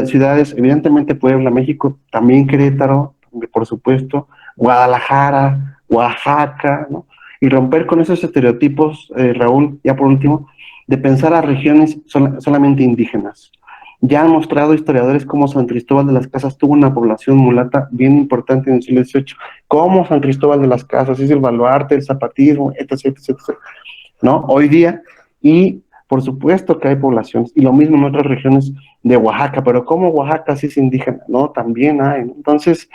ciudades, evidentemente Puebla, México, también Querétaro, por supuesto, Guadalajara, Oaxaca, ¿no? Y romper con esos estereotipos, Raúl, ya por último, de pensar a regiones solamente indígenas. Ya han mostrado historiadores cómo San Cristóbal de las Casas tuvo una población mulata bien importante en el siglo XVIII, cómo San Cristóbal de las Casas es el baluarte, el zapatismo, etc., etc., ¿no? Hoy día, y por supuesto que hay poblaciones, y lo mismo en otras regiones de Oaxaca, pero como Oaxaca sí es indígena, ¿no? También hay, ¿no? Entonces,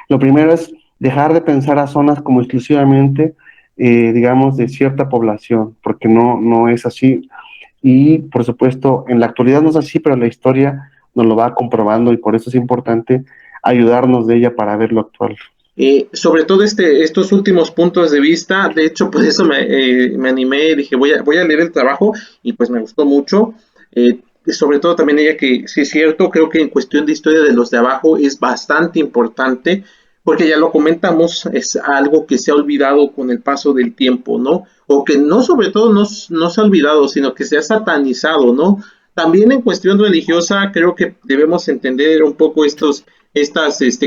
lo primero es dejar de pensar a zonas como exclusivamente, digamos, de cierta población, porque no es así. Y por supuesto, en la actualidad no es así, pero la historia nos lo va comprobando, y por eso es importante ayudarnos de ella para ver lo actual. Sobre todo estos últimos puntos de vista, de hecho, por eso me animé, dije, voy a leer el trabajo, y pues me gustó mucho. Sobre todo también ella, que sí es cierto, creo que en cuestión de historia de los de abajo es bastante importante, porque ya lo comentamos, es algo que se ha olvidado con el paso del tiempo, ¿no? O que no, sobre todo no se ha olvidado, sino que se ha satanizado, ¿no? También en cuestión religiosa, creo que debemos entender un poco estas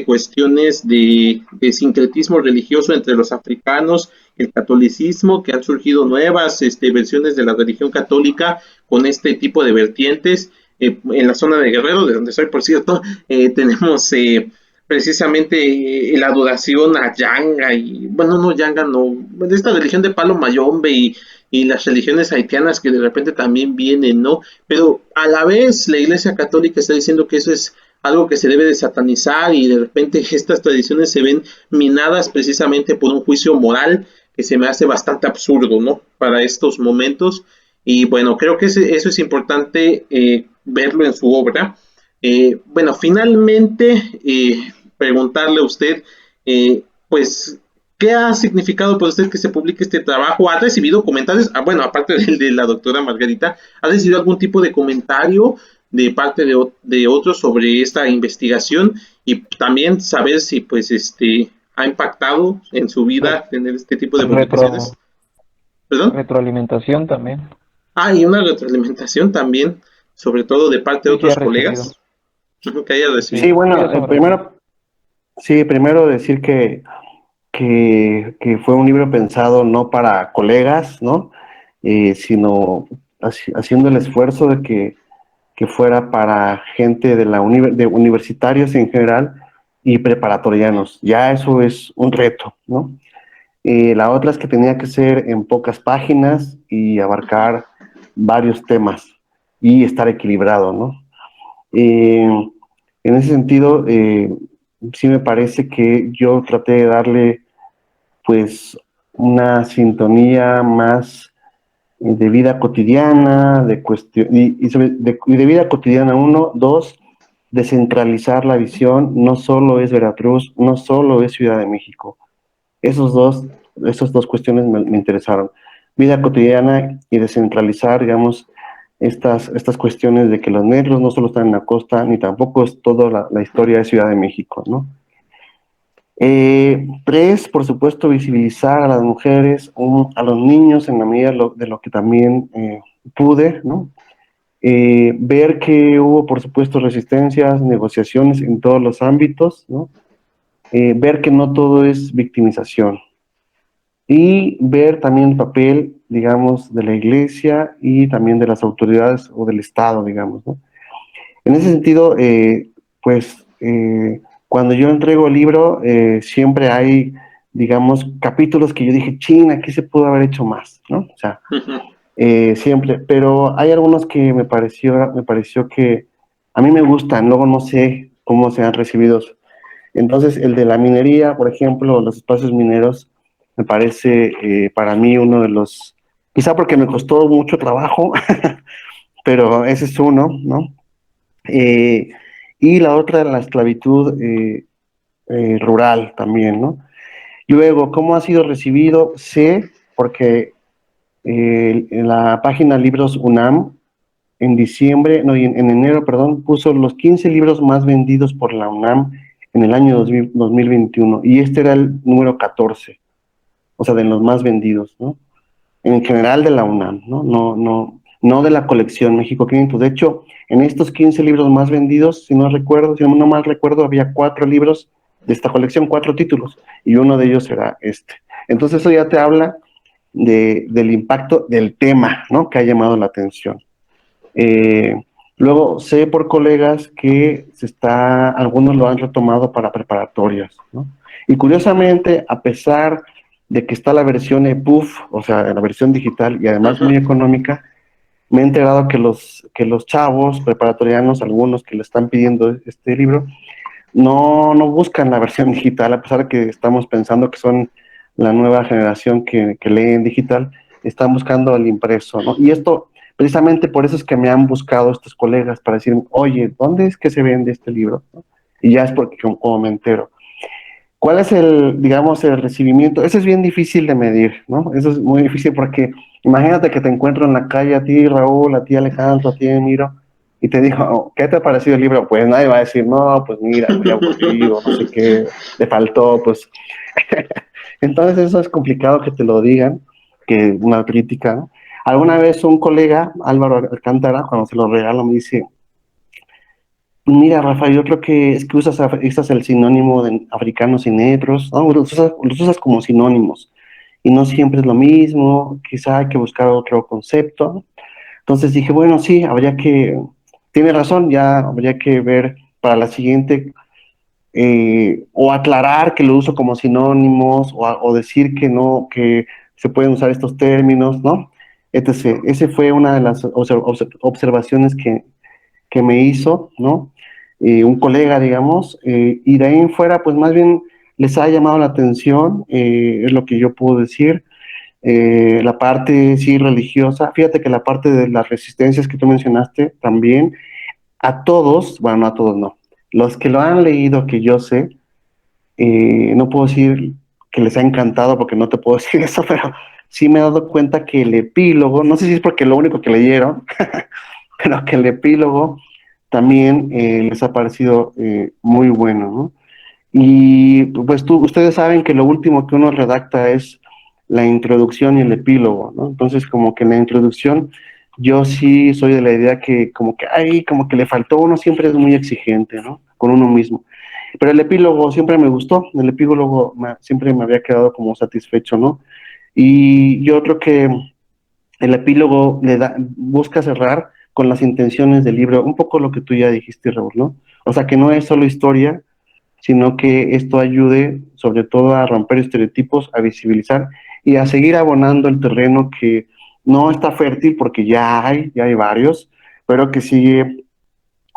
cuestiones de sincretismo religioso entre los africanos, el catolicismo, que han surgido nuevas versiones de la religión católica con este tipo de vertientes. En la zona de Guerrero, de donde soy, por cierto, tenemos precisamente la adoración a Yanga, y bueno, no Yanga, no, de esta religión de Palo Mayombe, y las religiones haitianas que de repente también vienen, ¿no? Pero a la vez la Iglesia Católica está diciendo que eso es algo que se debe de satanizar, y de repente estas tradiciones se ven minadas precisamente por un juicio moral que se me hace bastante absurdo, ¿no? Para estos momentos. Y bueno, creo que eso es importante verlo en su obra. Bueno, finalmente, preguntarle a usted, pues, ¿qué ha significado para usted que se publique este trabajo? ¿Ha recibido comentarios? Ah, bueno, aparte del de la doctora Margarita, ¿ha recibido algún tipo de comentario de parte de otros sobre esta investigación? Y también saber si, pues, ha impactado en su vida tener este tipo de publicaciones. ¿Perdón? Retroalimentación también. Ah, y una retroalimentación también, sobre todo de parte de Sí, otros he recibido. colegas que haya recibido. Sí, bueno, primero decir que fue un libro pensado no para colegas, ¿no? Sino haciendo el esfuerzo de que fuera para gente de universitarios en general y preparatorianos. Ya eso es un reto, ¿no? La otra es que tenía que ser en pocas páginas y abarcar varios temas y estar equilibrado, ¿no? Eh, en ese sentido, sí me parece que yo traté de darle, pues, una sintonía más de vida cotidiana, de cuestión, y de vida cotidiana, uno, dos, descentralizar la visión. No solo es Veracruz, no solo es Ciudad de México. Esos dos esas dos cuestiones me interesaron. Vida cotidiana y descentralizar, digamos, estas cuestiones de que los negros no solo están en la costa, ni tampoco es toda la historia de Ciudad de México, ¿no? Tres, por supuesto, visibilizar a las mujeres, a los niños en la medida de lo que también pude, ¿no? Ver que hubo, por supuesto, resistencias, negociaciones en todos los ámbitos, ¿no? Ver que no todo es victimización. Y ver también el papel, digamos, de la iglesia y también de las autoridades o del Estado, digamos, ¿no? En ese sentido, cuando yo entrego el libro, siempre hay, digamos, capítulos que yo dije, chin, aquí se pudo haber hecho más, ¿no? O sea, siempre, pero hay algunos que me pareció que a mí me gustan, luego no sé cómo sean recibidos. Entonces, el de la minería, por ejemplo, los espacios mineros, me parece para mí uno de los, quizá porque me costó mucho trabajo, pero ese es uno, ¿no? Y la otra, la esclavitud rural también, ¿no? Luego, ¿cómo ha sido recibido? Sé, porque en la página Libros UNAM, en diciembre, no, en enero, perdón, puso los 15 libros más vendidos por la UNAM en el año 2021, y este era el número 14, o sea, de los más vendidos, ¿no? En general de la UNAM, ¿no? No de la colección México 500. De hecho, en estos 15 libros más vendidos, si no mal recuerdo, había 4 libros de esta colección, 4 títulos, y uno de ellos era este. Entonces eso ya te habla del impacto del tema, ¿no? Que ha llamado la atención. Luego sé por colegas que algunos lo han retomado para preparatorias, ¿no? Y curiosamente, a pesar de que está la versión EPUB, o sea, la versión digital y además muy económica, me he enterado que los chavos preparatorianos, algunos que le están pidiendo este libro, no buscan la versión digital, a pesar de que estamos pensando que son la nueva generación que lee en digital, están buscando el impreso, ¿no? Y esto, precisamente por eso es que me han buscado estos colegas para decir, oye, ¿dónde es que se vende este libro? ¿No? Y ya es porque como me entero. ¿Cuál es digamos, el recibimiento? Eso es bien difícil de medir, ¿no? Eso es muy difícil porque imagínate que te encuentro en la calle a ti, Raúl, a ti, Alejandro, a ti, Emiro, y te digo, oh, ¿qué te ha parecido el libro? Pues nadie va a decir, no, pues mira, muy aburrido, no sé qué, le faltó, pues. Entonces eso es complicado que te lo digan, que una crítica, ¿no? Alguna vez un colega, Álvaro Alcántara, cuando se lo regalo, me dice, mira, Rafa, yo creo que es que usas el sinónimo de africanos y negros, ¿no? Los usas como sinónimos y no siempre es lo mismo, quizá hay que buscar otro concepto. Entonces dije, bueno, sí, tiene razón, ya habría que ver para la siguiente, o aclarar que lo uso como sinónimos, o decir que no, que se pueden usar estos términos, ¿no? Etc. Ese fue una de las observaciones que me hizo, ¿no? Un colega, digamos, y de ahí en fuera, pues más bien les ha llamado la atención, es lo que yo puedo decir. La parte, sí, religiosa, fíjate que la parte de las resistencias que tú mencionaste también, a todos, bueno, no a todos, no, los que lo han leído, que yo sé, no puedo decir que les ha encantado porque no te puedo decir eso, pero sí me he dado cuenta que el epílogo, no sé si es porque lo único que leyeron, pero que el epílogo también les ha parecido muy bueno, ¿no? Y pues ustedes saben que lo último que uno redacta es la introducción y el epílogo, ¿no? Entonces, como que en la introducción, yo sí soy de la idea que como que le faltó, uno siempre es muy exigente, ¿no? Con uno mismo. Pero el epílogo siempre me gustó, el epílogo siempre me había quedado como satisfecho, ¿no? Y yo creo que el epílogo busca cerrar con las intenciones del libro, un poco lo que tú ya dijiste, Raúl, ¿no? O sea, que no es solo historia, sino que esto ayude sobre todo a romper estereotipos, a visibilizar y a seguir abonando el terreno que no está fértil porque ya hay varios, pero que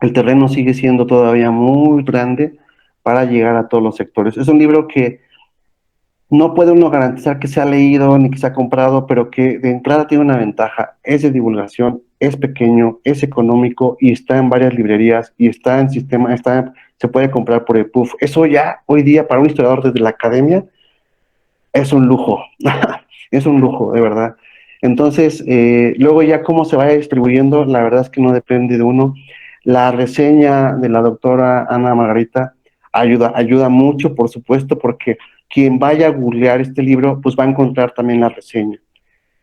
el terreno sigue siendo todavía muy grande para llegar a todos los sectores. Es un libro que no puede uno garantizar que sea leído ni que sea comprado, pero que de entrada tiene una ventaja, es de divulgación, es pequeño, es económico y está en varias librerías y está en sistema, se puede comprar por EPUB. Eso ya hoy día para un historiador desde la academia es un lujo, es un lujo, de verdad. Entonces, luego ya cómo se vaya distribuyendo, la verdad es que no depende de uno. La reseña de la doctora Ana Margarita ayuda mucho, por supuesto, porque quien vaya a googlear este libro, pues va a encontrar también la reseña.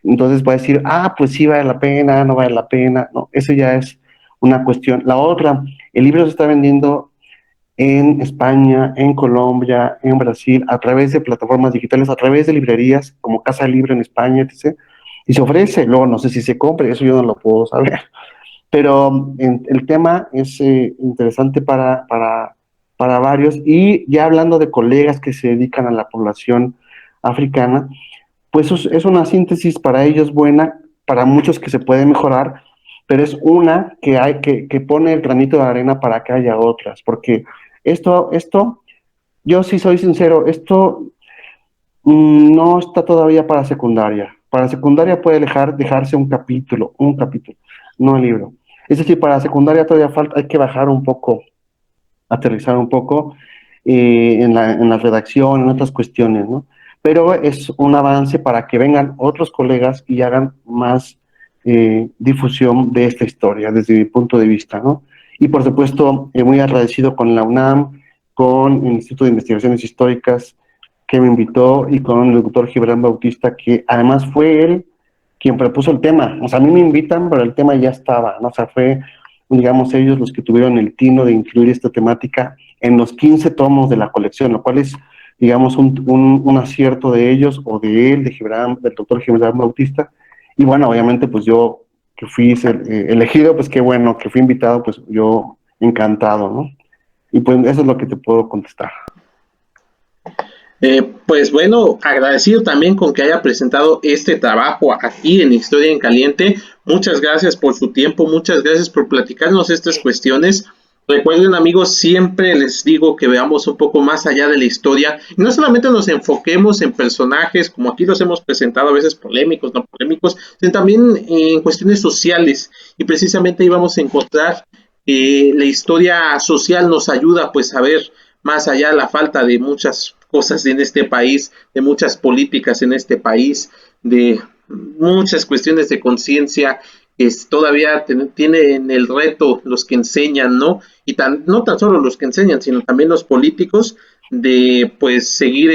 Entonces va a decir, pues sí vale la pena, no vale la pena. No, eso ya es una cuestión. La otra, el libro se está vendiendo en España, en Colombia, en Brasil, a través de plataformas digitales, a través de librerías como Casa Libre en España, etc. Y se ofrece, luego no sé si se compre, eso yo no lo puedo saber. Pero el tema es interesante para varios. Y ya hablando de colegas que se dedican a la población africana, pues es una síntesis para ellos buena, para muchos que se puede mejorar, pero es una que hay que pone el granito de arena para que haya otras, porque esto, yo sí soy sincero, esto no está todavía para secundaria. Para secundaria puede dejarse un capítulo, no el libro. Es decir, para secundaria todavía falta, hay que bajar un poco, aterrizar un poco en la redacción, en otras cuestiones, ¿no? Pero es un avance para que vengan otros colegas y hagan más difusión de esta historia, desde mi punto de vista, ¿no? Y por supuesto, muy agradecido con la UNAM, con el Instituto de Investigaciones Históricas que me invitó y con el doctor Gibran Bautista, que además fue él quien propuso el tema. O sea, a mí me invitan, pero el tema ya estaba, ¿no? O sea, fue, digamos, ellos los que tuvieron el tino de incluir esta temática en los 15 tomos de la colección, lo cual es, digamos, un acierto de ellos o de él, de Gibran, del doctor Gibran Bautista. Y bueno, obviamente, pues yo que fui elegido, pues qué bueno, que fui invitado, pues yo encantado, ¿no? Y pues eso es lo que te puedo contestar. Pues bueno, agradecido también con que haya presentado este trabajo aquí en Historia en Caliente. Muchas gracias por su tiempo, muchas gracias por platicarnos estas cuestiones. Recuerden, amigos, siempre les digo que veamos un poco más allá de la historia y no solamente nos enfoquemos en personajes, como aquí los hemos presentado, a veces polémicos, no polémicos, sino también en cuestiones sociales. Y precisamente ahí vamos a encontrar que la historia social nos ayuda pues a ver más allá de la falta de muchas cosas en este país, de muchas políticas en este país, de muchas cuestiones de conciencia que todavía tienen el reto los que enseñan, ¿no? Y no tan solo los que enseñan, sino también los políticos, de pues seguir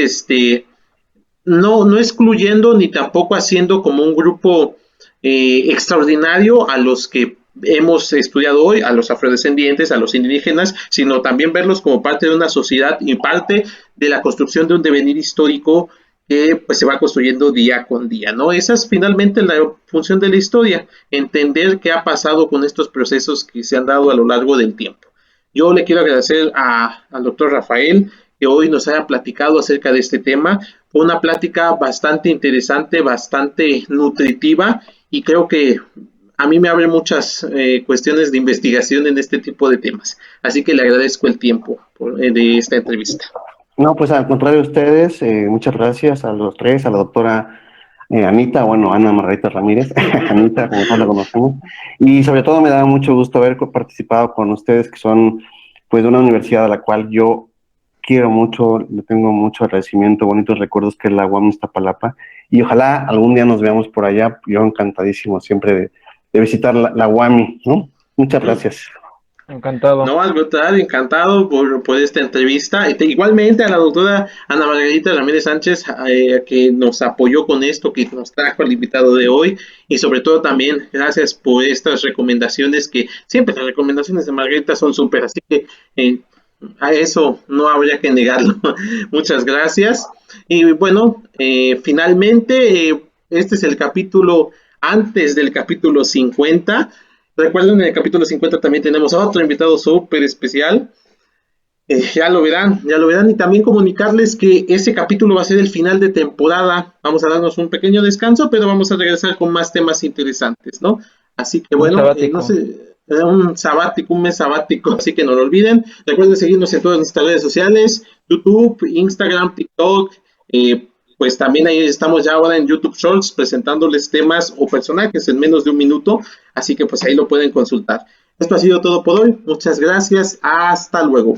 no excluyendo ni tampoco haciendo como un grupo extraordinario a los que hemos estudiado hoy, a los afrodescendientes, a los indígenas, sino también verlos como parte de una sociedad y parte de la construcción de un devenir histórico que pues se va construyendo día con día, ¿no? Esa es finalmente la función de la historia, entender qué ha pasado con estos procesos que se han dado a lo largo del tiempo. Yo le quiero agradecer al doctor Rafael que hoy nos haya platicado acerca de este tema. Fue una plática bastante interesante, bastante nutritiva y creo que a mí me abre muchas cuestiones de investigación en este tipo de temas. Así que le agradezco el tiempo de esta entrevista. No, pues al contrario de ustedes, muchas gracias a los tres, a la doctora Anita, bueno, Ana Margarita Ramírez, Anita, como todos la conocemos, y sobre todo me da mucho gusto haber participado con ustedes, que son pues de una universidad a la cual yo quiero mucho, le tengo mucho agradecimiento, bonitos recuerdos, que es la UAM Iztapalapa, y ojalá algún día nos veamos por allá, yo encantadísimo siempre de visitar la UAMI, ¿no? Muchas gracias. Encantado. No, al contrario, encantado por esta entrevista. Igualmente a la doctora Ana Margarita Ramírez Sánchez, que nos apoyó con esto, que nos trajo al invitado de hoy, y sobre todo también gracias por estas recomendaciones, que siempre las recomendaciones de Margarita son súper, así que a eso no habría que negarlo. Muchas gracias. Y bueno, finalmente, este es el capítulo antes del capítulo 50. Recuerden, en el capítulo 50 también tenemos a otro invitado súper especial. Ya lo verán, y también comunicarles que ese capítulo va a ser el final de temporada. Vamos a darnos un pequeño descanso, pero vamos a regresar con más temas interesantes, ¿no? Así que bueno, no sé, un mes sabático, así que no lo olviden. Recuerden seguirnos en todas nuestras redes sociales, YouTube, Instagram, TikTok, pues también ahí estamos ya ahora en YouTube Shorts presentándoles temas o personajes en menos de un minuto, así que pues ahí lo pueden consultar. Esto ha sido todo por hoy, muchas gracias, hasta luego.